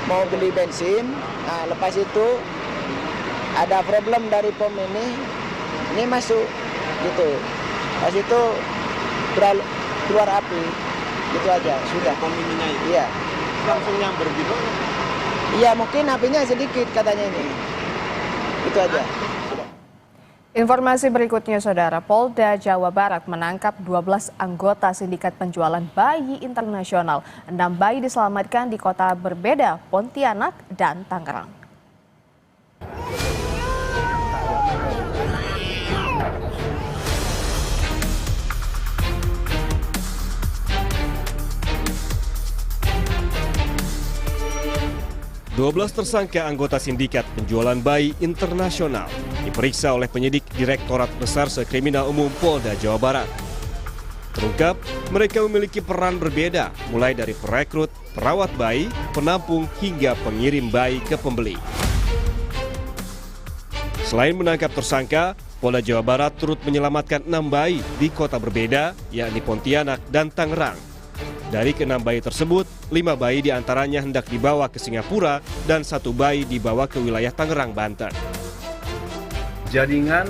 mau beli bensin. Nah, lepas itu ada problem dari pom ini masuk gitu. Pas itu keluar api, gitu aja sudah. Pom ininya itu Iya. langsung nyamber gitu. Iya, mungkin apinya sedikit katanya ini. Itu aja. Informasi berikutnya, Saudara. Polda Jawa Barat menangkap 12 anggota sindikat penjualan bayi internasional. 6 bayi diselamatkan di kota berbeda, Pontianak dan Tangerang. Dua belas tersangka anggota sindikat penjualan bayi internasional diperiksa oleh penyidik Direktorat Reserse Kriminal Umum Polda Jawa Barat. Terungkap, mereka memiliki peran berbeda, mulai dari perekrut, perawat bayi, penampung, hingga pengirim bayi ke pembeli. Selain menangkap tersangka, Polda Jawa Barat turut menyelamatkan 6 bayi di kota berbeda, yakni Pontianak dan Tangerang. Dari ke-6 bayi tersebut, 5 bayi diantaranya hendak dibawa ke Singapura dan 1 bayi dibawa ke wilayah Tangerang, Banten. Jaringan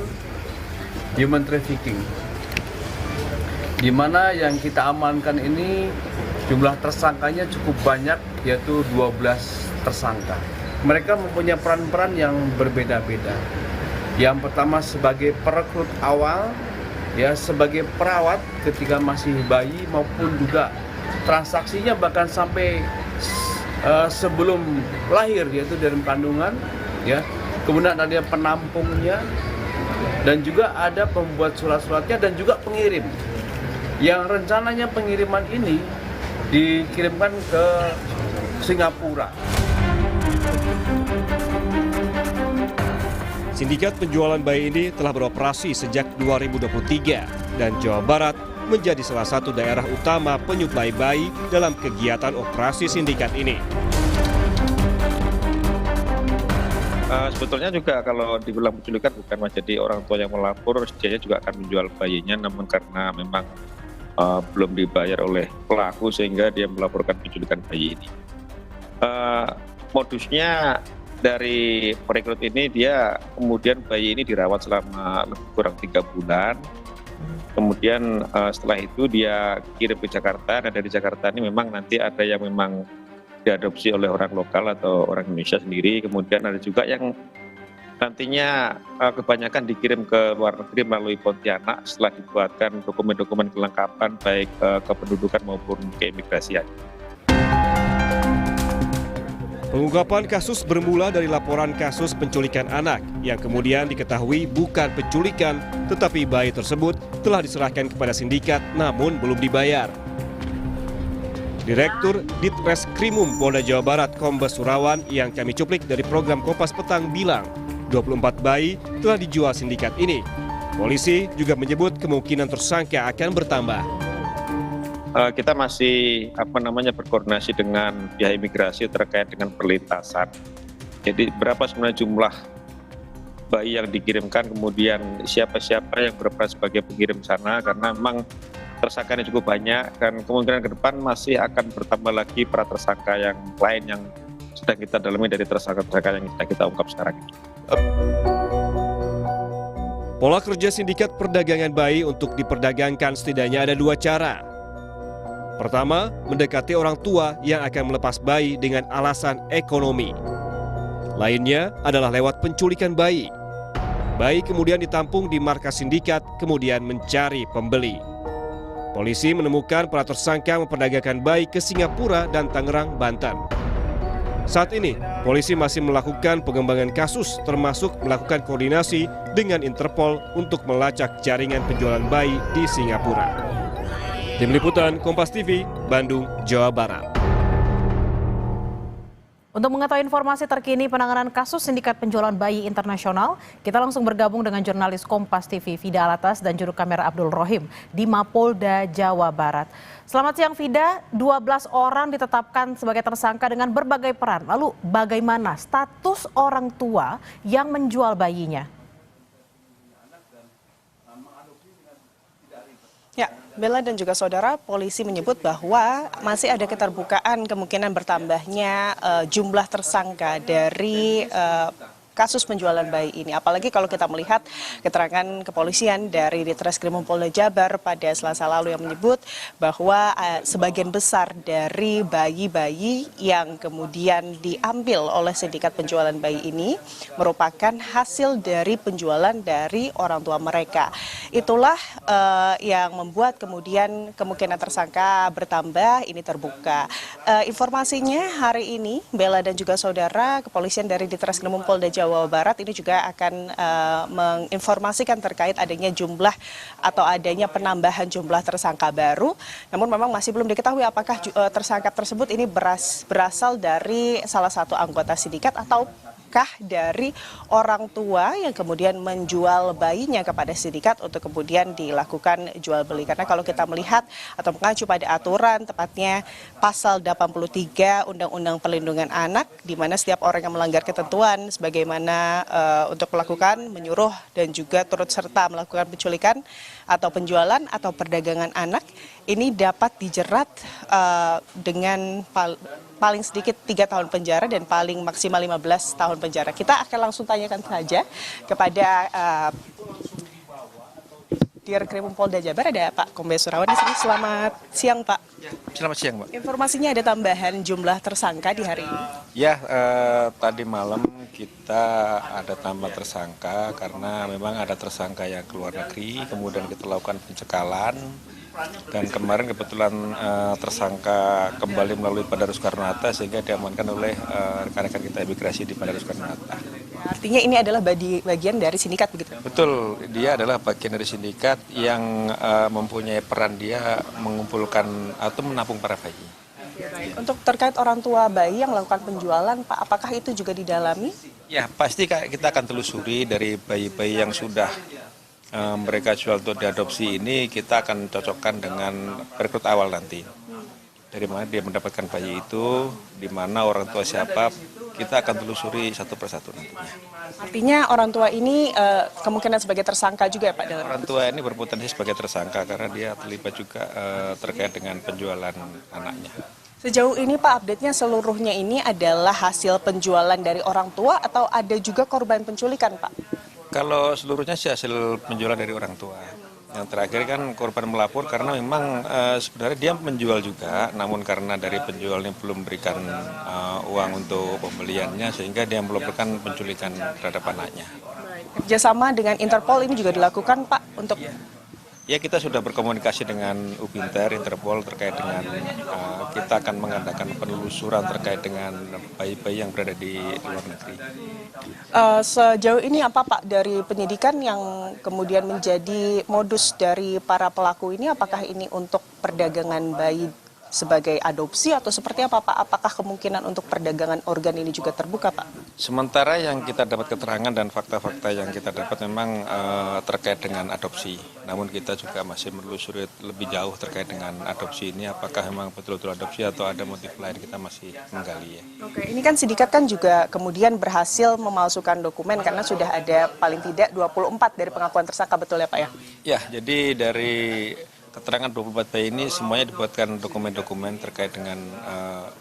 human trafficking, di mana yang kita amankan ini jumlah tersangkanya cukup banyak, yaitu 12 tersangka. Mereka mempunyai peran-peran yang berbeda-beda. Yang pertama sebagai perekrut awal, ya sebagai perawat ketika masih bayi, maupun juga transaksinya bahkan sampai sebelum lahir, yaitu dalam kandungan, ya. Kemudian ada penampungnya, dan juga ada pembuat surat-suratnya, dan juga pengirim. Yang rencananya pengiriman ini dikirimkan ke Singapura. Sindikat penjualan bayi ini telah beroperasi sejak 2023 dan Jawa Barat menjadi salah satu daerah utama penyuplai bayi dalam kegiatan operasi sindikat ini. Sebetulnya juga kalau dibilang penculikan bukan menjadi orang tua yang melapor, dia juga akan menjual bayinya, namun karena memang belum dibayar oleh pelaku sehingga dia melaporkan penculikan bayi ini. Modusnya dari perekrut ini, dia kemudian bayi ini dirawat selama lebih kurang 3 bulan. Kemudian setelah itu dia kirim ke Jakarta, dan dari Jakarta ini memang nanti ada yang memang diadopsi oleh orang lokal atau orang Indonesia sendiri. Kemudian ada juga yang nantinya kebanyakan dikirim ke luar negeri melalui Pontianak setelah dibuatkan dokumen-dokumen kelengkapan baik kependudukan maupun keimigrasian. Pengungkapan kasus bermula dari laporan kasus penculikan anak yang kemudian diketahui bukan penculikan, tetapi bayi tersebut telah diserahkan kepada sindikat namun belum dibayar. Direktur Ditreskrimum Polda Jawa Barat Kombes Surawan yang kami cuplik dari program Kompas Petang bilang 24 bayi telah dijual sindikat ini. Polisi juga menyebut kemungkinan tersangka akan bertambah. Kita masih berkoordinasi dengan pihak imigrasi terkait dengan perlintasan. Jadi berapa sebenarnya jumlah bayi yang dikirimkan, kemudian siapa-siapa yang berperan sebagai pengirim sana, karena memang tersangkanya cukup banyak dan kemungkinan ke depan masih akan bertambah lagi para tersangka yang lain yang sedang kita dalami dari tersangka-tersangka yang sedang kita ungkap sekarang ini. Pola kerja sindikat perdagangan bayi untuk diperdagangkan setidaknya ada 2 cara. Pertama, mendekati orang tua yang akan melepas bayi dengan alasan ekonomi. Lainnya adalah lewat penculikan bayi. Bayi kemudian ditampung di markas sindikat, kemudian mencari pembeli. Polisi menemukan para tersangka memperdagangkan bayi ke Singapura dan Tangerang, Banten. Saat ini, polisi masih melakukan pengembangan kasus termasuk melakukan koordinasi dengan Interpol untuk melacak jaringan penjualan bayi di Singapura. Tim Liputan Kompas TV, Bandung, Jawa Barat. Untuk mengetahui informasi terkini penanganan kasus sindikat penjualan bayi internasional, kita langsung bergabung dengan jurnalis Kompas TV Fida Alatas dan juru kamera Abdul Rohim di Mapolda Jawa Barat. Selamat siang Fida, 12 orang ditetapkan sebagai tersangka dengan berbagai peran. Lalu bagaimana status orang tua yang menjual bayinya? Ya, Bella dan juga saudara, polisi menyebut bahwa masih ada keterbukaan kemungkinan bertambahnya jumlah tersangka dari kasus penjualan bayi ini. Apalagi kalau kita melihat keterangan kepolisian dari Ditreskrimum Polda Jabar pada Selasa lalu yang menyebut bahwa sebagian besar dari bayi-bayi yang kemudian diambil oleh sindikat penjualan bayi ini merupakan hasil dari penjualan dari orang tua mereka. Itulah yang membuat kemudian kemungkinan tersangka bertambah ini terbuka. Informasinya hari ini Bella dan juga saudara, kepolisian dari Ditreskrimum Polda Jawa Barat ini juga akan menginformasikan terkait adanya jumlah atau adanya penambahan jumlah tersangka baru. Namun memang masih belum diketahui apakah tersangka tersebut ini berasal dari salah satu anggota sindikat ataukah dari orang tua yang kemudian menjual bayinya kepada sindikat untuk kemudian dilakukan jual beli. Karena kalau kita melihat atau mengacu pada aturan tepatnya pasal 83 Undang-Undang Perlindungan Anak, di mana setiap orang yang melanggar ketentuan sebagaimana untuk melakukan, menyuruh dan juga turut serta melakukan penculikan atau penjualan atau perdagangan anak ini dapat dijerat dengan paling sedikit 3 tahun penjara dan paling maksimal 15 tahun penjara. Kita akan langsung tanyakan saja kepada Dirkrimum Polda Jabar, ada Pak Kombes Surawan di sini. Selamat siang, Pak. Ya, selamat siang, Mbak. Informasinya ada tambahan jumlah tersangka di hari ini. Ya, tadi malam kita ada tambah tersangka karena memang ada tersangka yang keluar negeri, kemudian kita lakukan pencekalan. Dan kemarin kebetulan tersangka kembali melalui Bandara Soekarno-Hatta sehingga diamankan oleh rekan-rekan kita imigrasi di Bandara Soekarno-Hatta. Artinya ini adalah bagian dari sindikat begitu? Betul, dia adalah bagian dari sindikat yang mempunyai peran dia mengumpulkan atau menampung para bayi. Untuk terkait orang tua bayi yang melakukan penjualan, Pak, apakah itu juga didalami? Ya, pasti kita akan telusuri dari bayi-bayi yang sudah mereka jual untuk diadopsi ini, kita akan cocokkan dengan rekrut awal nanti. Dari mana dia mendapatkan bayi itu, di mana orang tua siapa, kita akan telusuri satu persatu nantinya. Artinya orang tua ini kemungkinan sebagai tersangka juga ya Pak? Orang tua ini berpotensi sebagai tersangka karena dia terlibat juga terkait dengan penjualan anaknya. Sejauh ini Pak, update-nya seluruhnya ini adalah hasil penjualan dari orang tua atau ada juga korban penculikan Pak? Kalau seluruhnya sih hasil penjualan dari orang tua. Yang terakhir kan korban melapor karena memang sebenarnya dia menjual juga, namun karena dari penjualnya belum berikan uang untuk pembeliannya sehingga dia melaporkan penculikan terhadap anaknya. Kerjasama dengan Interpol ini juga dilakukan Pak untuk... Ya, kita sudah berkomunikasi dengan Ubinter, Interpol terkait dengan kita akan mengadakan penelusuran terkait dengan bayi-bayi yang berada di luar negeri. Sejauh ini apa Pak dari penyidikan yang kemudian menjadi modus dari para pelaku ini? Apakah ini untuk perdagangan bayi sebagai adopsi atau seperti apa Pak? Apakah kemungkinan untuk perdagangan organ ini juga terbuka Pak? Sementara yang kita dapat keterangan dan fakta-fakta yang kita dapat memang terkait dengan adopsi. Namun kita juga masih menelusuri lebih jauh terkait dengan adopsi ini. Apakah memang betul-betul adopsi atau ada motif lain, kita masih menggali ya. Oke, ini kan sindikat kan juga kemudian berhasil memalsukan dokumen karena sudah ada paling tidak 24 dari pengakuan tersangka, betul ya Pak ya? Ya, jadi dari keterangan 24 bayi ini semuanya dibuatkan dokumen-dokumen terkait dengan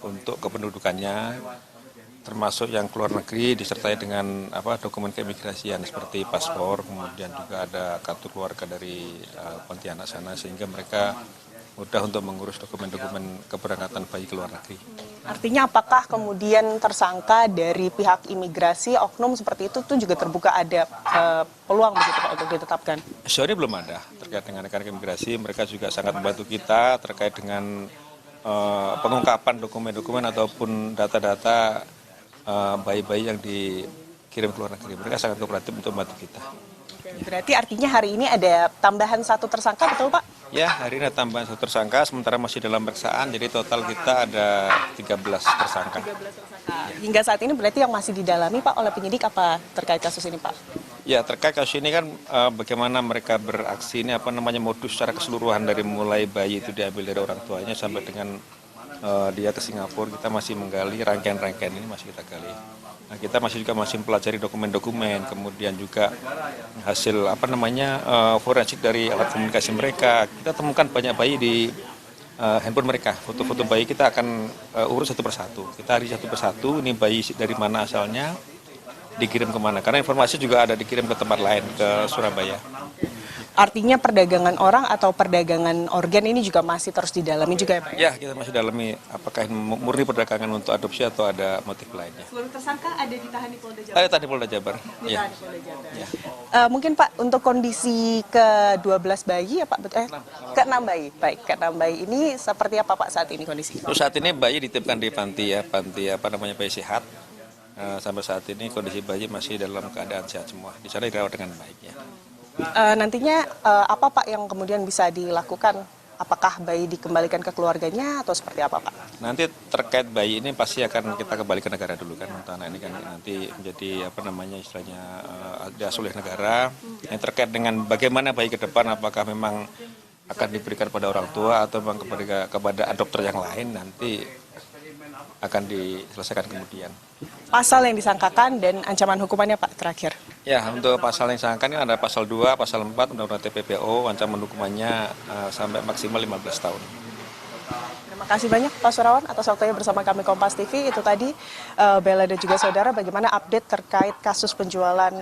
untuk kependudukannya, termasuk yang keluar negeri disertai dengan dokumen keimigrasian seperti paspor, kemudian juga ada kartu keluarga dari Pontianak sana sehingga mereka mudah untuk mengurus dokumen-dokumen keberangkatan bayi ke luar negeri. Artinya apakah kemudian tersangka dari pihak imigrasi, oknum seperti itu tuh juga terbuka ada peluang begitu Pak untuk ditetapkan? Sejauh ini belum ada terkait dengan rekan imigrasi, mereka juga sangat membantu kita terkait dengan pengungkapan dokumen-dokumen ataupun data-data bayi-bayi yang dikirim ke luar negeri. Mereka sangat kooperatif untuk membantu kita. Berarti artinya hari ini ada tambahan satu tersangka, betul Pak? Ya, hari ini ada tambahan satu tersangka, sementara masih dalam pemeriksaan, jadi total kita ada 13 tersangka. Hingga saat ini berarti yang masih didalami Pak oleh penyidik apa terkait kasus ini Pak? Ya, terkait kasus ini kan bagaimana mereka beraksi ini modus secara keseluruhan dari mulai bayi itu diambil dari orang tuanya sampai dengan dia ke Singapura, kita masih menggali rangkaian-rangkaian ini masih kita gali. Nah, kita masih mempelajari dokumen-dokumen, kemudian juga hasil forensik dari alat komunikasi mereka. Kita temukan banyak bayi di handphone mereka. Foto-foto bayi kita akan urus satu persatu. Kita hari satu persatu, ini bayi dari mana asalnya, dikirim kemana. Karena informasi juga ada dikirim ke tempat lain, ke Surabaya. Artinya perdagangan orang atau perdagangan organ ini juga masih terus didalami juga ya Pak? Ya, kita masih dalami apakah ini murni perdagangan untuk adopsi atau ada motif lainnya. Seluruh tersangka ada ditahan di Polda Jabar? Ada di Polda Jabar. Ya. Di Polda Jabar. Ya. Mungkin Pak, untuk kondisi ke-12 bayi ya Pak, ke-6 bayi. Baik, ke-6 bayi ini seperti apa Pak saat ini kondisi? Untuk saat ini bayi dititipkan di panti bayi sehat. Sampai saat ini kondisi bayi masih dalam keadaan sehat semua. Di sana dirawat dengan baik ya. Nantinya apa Pak yang kemudian bisa dilakukan? Apakah bayi dikembalikan ke keluarganya atau seperti apa Pak? Nanti terkait bayi ini pasti akan kita kembali ke negara dulu kan. Untuk anak ini kan nanti menjadi istilahnya diasuh oleh negara. Yang terkait dengan bagaimana bayi ke depan, apakah memang akan diberikan pada orang tua atau memang kepada adopter yang lain, nanti akan diselesaikan kemudian. Pasal yang disangkakan dan ancaman hukumannya Pak terakhir? Ya, untuk pasal yang disangkakan ini ada pasal 2, pasal 4 Undang-Undang TPPO, ancaman hukumannya sampai maksimal 15 tahun. Terima kasih banyak Pak Surawan atas waktunya bersama kami Kompas TV. Itu tadi Bella dan juga saudara bagaimana update terkait kasus penjualan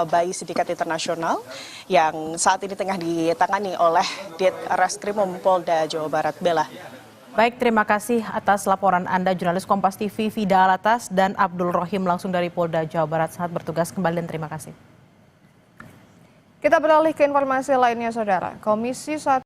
bayi sindikat internasional yang saat ini tengah ditangani oleh Ditreskrimum Polda Jawa Barat. Bella. Baik, terima kasih atas laporan Anda, jurnalis Kompas TV Vida Alatas dan Abdul Rohim langsung dari Polda Jawa Barat. Selamat bertugas kembali dan terima kasih. Kita beralih ke informasi lainnya, Saudara. Komisi 1